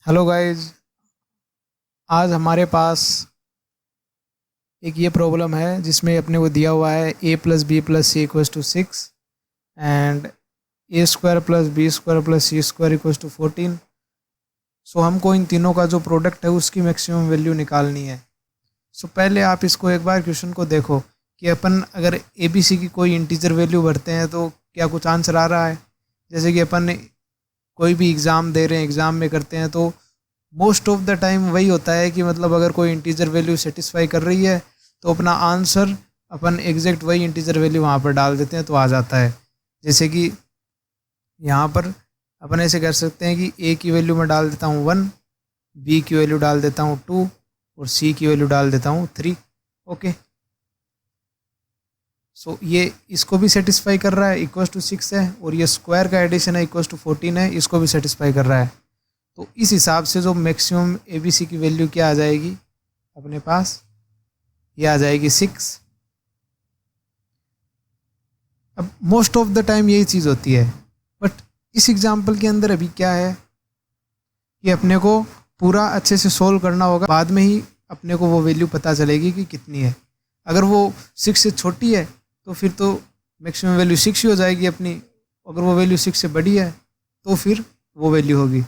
Hello guys. आज हमारे पास एक ये प्रॉब्लम है जिसमें अपने को दिया हुआ है a plus B plus C equals to 6 and A square plus B square plus C square equals to 14। So हमको इन तीनों का जो प्रोडक्ट है उसकी मैक्सिमम वैल्यू निकालनी है। सो पहले आप इसको एक बार क्वेश्चन को देखो कि अपन अगर ए बी सी की कोई इंटीजर वैल्यू भरते हैं तो क्या कुछ आंसर आ रहा है। जैसे कि अपन कोई भी एग्ज़ाम दे रहे हैं, एग्ज़ाम में करते हैं तो मोस्ट ऑफ द टाइम वही होता है कि मतलब अगर कोई इंटीजर वैल्यू सेटिस्फाई कर रही है तो अपना आंसर अपन एग्जैक्ट वही इंटीजर वैल्यू वहाँ पर डाल देते हैं तो आ जाता है। जैसे कि यहाँ पर अपन ऐसे कर सकते हैं कि ए की वैल्यू मैं डाल देता हूँ 1, बी की वैल्यू डाल देता हूँ 2 और सी की वैल्यू डाल देता हूँ 3। ओके, सो ये इसको भी सेटिस्फाई कर रहा है, इक्वल्स टू 6 है, और ये स्क्वायर का एडिशन है इक्वल्स टू 14 है, इसको भी सेटिस्फाई कर रहा है। तो इस हिसाब से जो मैक्सिमम ए बी सी की वैल्यू क्या आ जाएगी अपने पास, ये आ जाएगी 6। अब मोस्ट ऑफ द टाइम यही चीज़ होती है, बट इस एग्जाम्पल के अंदर अभी क्या है कि अपने को पूरा अच्छे से सोल्व करना होगा, बाद में ही अपने को वो वैल्यू पता चलेगी कि कितनी है। अगर वो 6 से छोटी है तो फिर तो मैक्सिमम वैल्यू 6 ही हो जाएगी अपनी, अगर वो वैल्यू 6 से बड़ी है तो फिर वो वैल्यू होगी।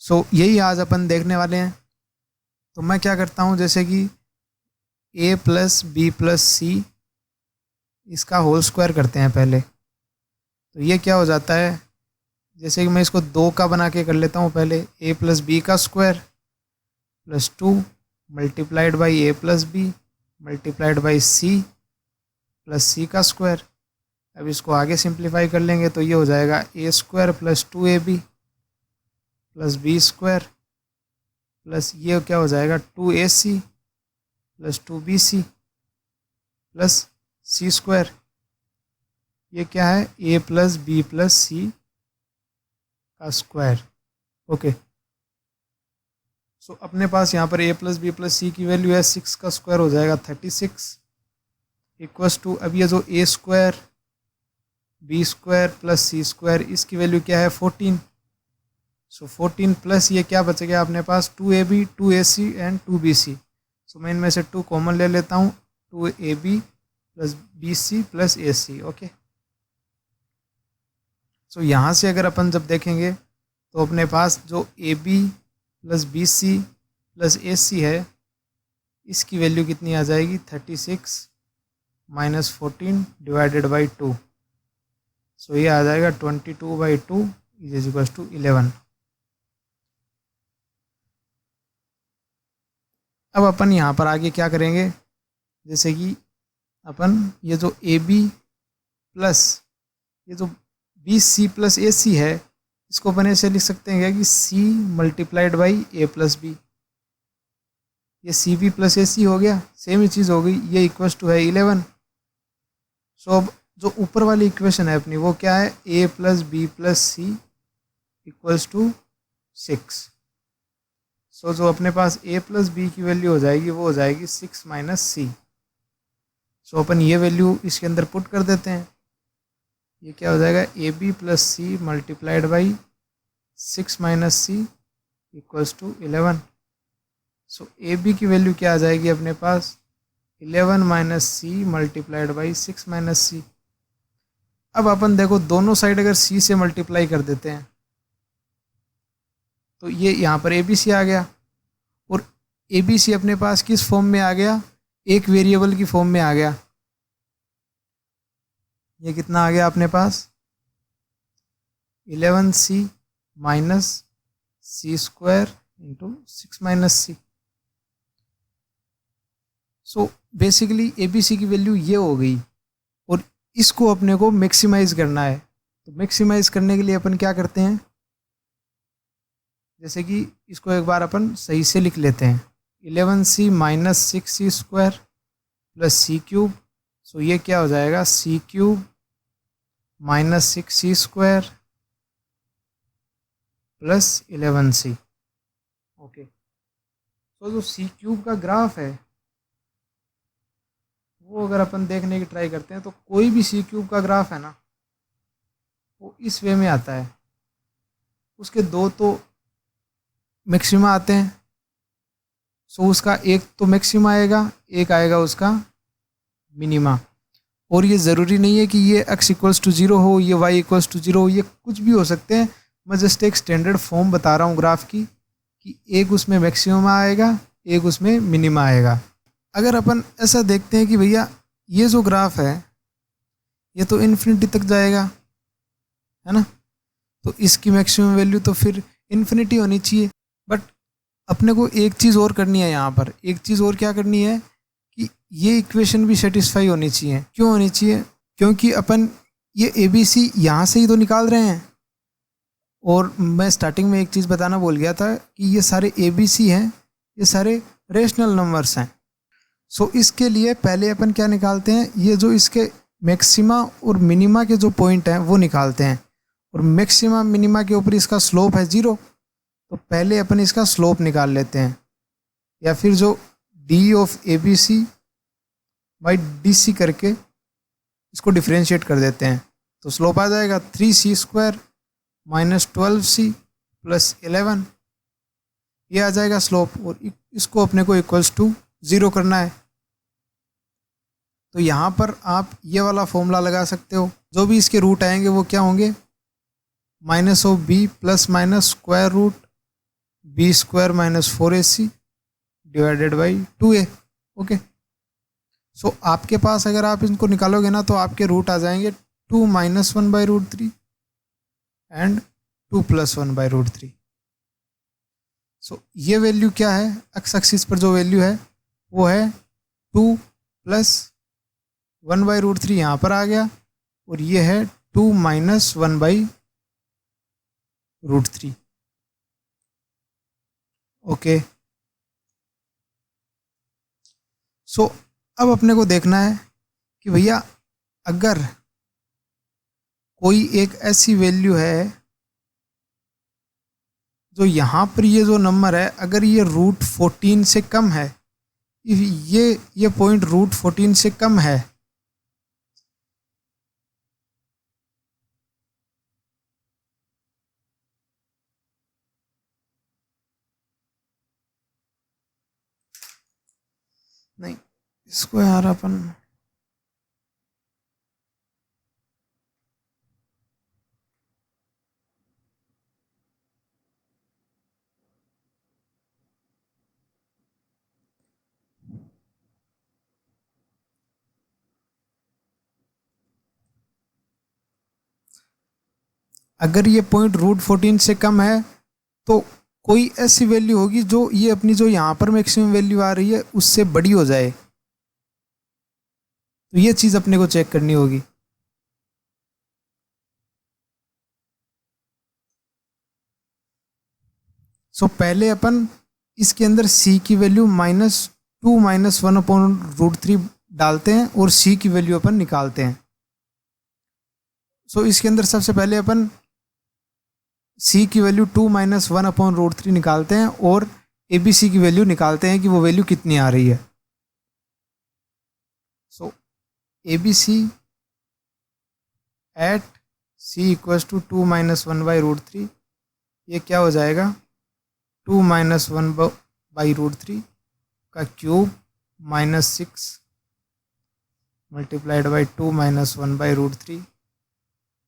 सो यही आज अपन देखने वाले हैं। तो मैं क्या करता हूँ, जैसे कि a प्लस बी प्लस सी इसका होल स्क्वायर करते हैं पहले। तो ये क्या हो जाता है, जैसे कि मैं इसको 2 का बना के कर लेता हूँ पहले। a प्लस बी का square plus 2 multiplied by A plus B multiplied by C plus C का स्क्वायर। अब इसको आगे सिंप्लीफाई कर लेंगे तो ये हो जाएगा A square plus 2ab plus B square plus ये क्या हो जाएगा 2ac plus 2bc plus C square. ये क्या है, A plus B plus C का स्क्वायर। ओके, सो अपने पास यहाँ पर ए प्लस बी प्लस सी की वैल्यू है 6 का स्क्वायर हो जाएगा 36 इक्वल्स टू, अब ये जो ए square B square plus C square इसकी वैल्यू क्या है 14। सो 14 प्लस ये क्या बच गया अपने पास 2ab 2ac एंड 2bc। सो मैं इनमें से 2 कॉमन ले लेता हूँ, 2ab plus bc plus ac। Okay, so यहाँ से अगर अपन जब देखेंगे तो अपने पास जो ab plus bc plus ac है इसकी वैल्यू कितनी आ जाएगी 36 माइनस 14 डिवाइडेड बाई 2। सो ये आ जाएगा 22/2 इज इक्वल टू 11। अब अपन यहाँ पर आगे क्या करेंगे, जैसे कि अपन ये जो ए बी प्लस ये जो बी सी प्लस ए सी है इसको अपन ऐसे लिख सकते हैं क्या कि C multiplied by A plus B. ये सी बी प्लस ए सी हो गया, सेम ही चीज़ हो गई, ये इक्वल्स टू है 11। सो अब जो ऊपर वाली इक्वेशन है अपनी वो क्या है, A plus B plus C equals to 6। So जो अपने पास a प्लस बी की वैल्यू हो जाएगी वो हो जाएगी 6 माइनस सी। सो अपन ये वैल्यू इसके अंदर पुट कर देते हैं, ये क्या हो जाएगा A B plus C multiplied by 6 minus C equals to 11। So A B की वैल्यू क्या आ जाएगी अपने पास 11 minus C multiplied by 6 minus C. अब अपन देखो दोनों साइड अगर सी से मल्टीप्लाई कर देते हैं तो ये यहाँ पर ए बी सी आ गया, और ए बी सी अपने पास किस फॉर्म में आ गया, एक वेरिएबल की फॉर्म में आ गया। ये कितना आ गया अपने पास 11c minus C square into 6 minus C. So basically A B C की वैल्यू ये हो गई, और इसको अपने को मैक्सिमाइज करना है। तो मैक्सिमाइज करने के लिए अपन क्या करते हैं, जैसे कि इसको एक बार अपन सही से लिख लेते हैं 11c minus 6c square plus C cube. So ये क्या हो जाएगा C cube minus 6c square plus 11c। Okay, तो जो सी क्यूब का ग्राफ है वो अगर अपन देखने की ट्राई करते हैं तो कोई भी सी क्यूब का ग्राफ है ना वो इस वे में आता है। उसके दो तो मैक्सिमा आते हैं। सो उसका एक तो मैक्सिमा आएगा, एक आएगा उसका मिनिमा। और ये ज़रूरी नहीं है कि ये x इक्वल्स टू 0 हो, ये y इक्वल्स टू 0 हो, ये कुछ भी हो सकते हैं। मैं जस्ट एक स्टैंडर्ड फॉर्म बता रहा हूँ ग्राफ की, कि एक उसमें मैक्सिमम आएगा, एक उसमें मिनिमा आएगा। अगर अपन ऐसा देखते हैं कि भैया ये जो ग्राफ है ये तो इन्फिनिटी तक जाएगा, है ना, तो इसकी मैक्सिमम वैल्यू तो फिर इन्फिनिटी होनी चाहिए। बट अपने को एक चीज़ और करनी है यहाँ पर, एक चीज़ और क्या करनी है कि ये इक्वेशन भी सेटिस्फाई होनी चाहिए। क्यों होनी चाहिए? क्योंकि अपन ये ABC यहाँ से ही तो निकाल रहे हैं। और मैं स्टार्टिंग में एक चीज़ बताना भूल गया था कि ये सारे ABC हैं, ये सारे रेशनल नंबर्स हैं। सो इसके लिए पहले अपन क्या निकालते हैं, ये जो इसके मैक्सिमा और मिनिमा के जो पॉइंट हैं वो निकालते हैं। और मैक्सिमा मिनिमा के ऊपर इसका स्लोप है 0, तो पहले अपन इसका स्लोप निकाल लेते हैं। या फिर जो D of ABC by DC करके इसको डिफ्रेंशिएट कर देते हैं, तो स्लोप आ जाएगा 3c² माइनस 12c प्लस 11, ये आ जाएगा स्लोप। और इसको अपने को इक्वल्स टू 0 करना है। तो यहाँ पर आप ये वाला फॉर्मूला लगा सकते हो। जो भी इसके रूट आएंगे वो क्या होंगे, minus of b plus minus square root b² minus 4ac divided by 2a। Okay, so आपके पास अगर आप इनको निकालोगे ना तो आपके रूट आ जाएंगे 2 minus 1 by root 3 and 2 plus 1 by root 3। So ये वैल्यू क्या है, एक्स एक्सिस पर जो वैल्यू है वो है 2 प्लस 1 बाई रूट 3 यहाँ पर आ गया, और ये है 2 माइनस 1 बाई रूट 3। ओके, सो अब अपने को देखना है कि भैया अगर कोई एक ऐसी वैल्यू है जो यहाँ पर ये जो नंबर है, अगर ये रूट 14 से कम है, ये पॉइंट रूट 14 से कम है, नहीं इसको यार अपन अगर ये पॉइंट रूट 14 से कम है तो कोई ऐसी वैल्यू होगी जो ये अपनी जो यहाँ पर मैक्सिमम वैल्यू आ रही है उससे बड़ी हो जाए। तो ये चीज़ अपने को चेक करनी होगी। सो पहले अपन इसके अंदर c की वैल्यू -2 माइनस 1 अपॉन रूट 3 डालते हैं और c की वैल्यू अपन निकालते हैं। सो इसके अंदर सबसे पहले अपन c की वैल्यू 2 माइनस 1 अपॉन रूट 3 निकालते हैं और ABC की वैल्यू निकालते हैं कि वो वैल्यू कितनी आ रही है। So ABC at c equals to 2 minus 1 by root 3, ये क्या हो जाएगा 2 माइनस 1 बाई रूट 3 का cube minus 6 multiplied by 2 minus 1 by root 3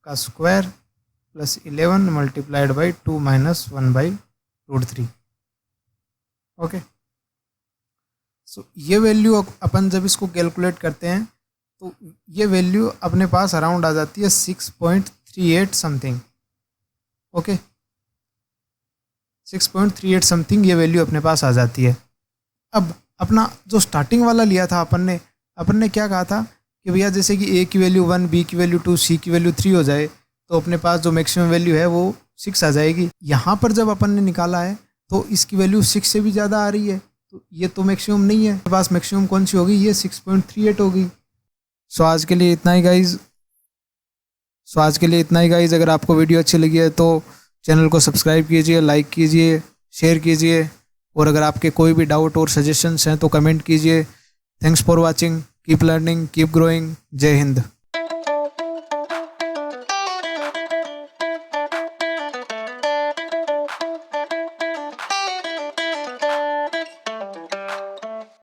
का square plus 11 multiplied by 2 minus 1 by root 3। Okay, so ये वैल्यू अपन जब इसको कैलकुलेट करते हैं तो ये वैल्यू अपने पास अराउंड आ जाती है 6.38 समथिंग। ओके, 6.38 समथिंग ये वैल्यू अपने पास आ जाती है। अब अपना जो स्टार्टिंग वाला लिया था अपन ने क्या कहा था कि भैया जैसे कि a की वैल्यू 1, b की वैल्यू 2, c की वैल्यू 3 हो जाए तो अपने पास जो मैक्सिमम वैल्यू है वो 6 आ जाएगी। यहाँ पर जब अपन ने निकाला है तो इसकी वैल्यू 6 से भी ज़्यादा आ रही है, तो ये तो मैक्सिमम नहीं है। मेरे पास मैक्सिमम कौन सी होगी, ये 6.38 होगी। सो आज के लिए इतना ही गाइज। अगर आपको वीडियो अच्छी लगी है तो चैनल को सब्सक्राइब कीजिए, लाइक कीजिए, शेयर कीजिए, और अगर आपके कोई भी डाउट और सजेशंस हैं तो कमेंट कीजिए। Thanks for watching, keep learning, keep growing. जय हिंद।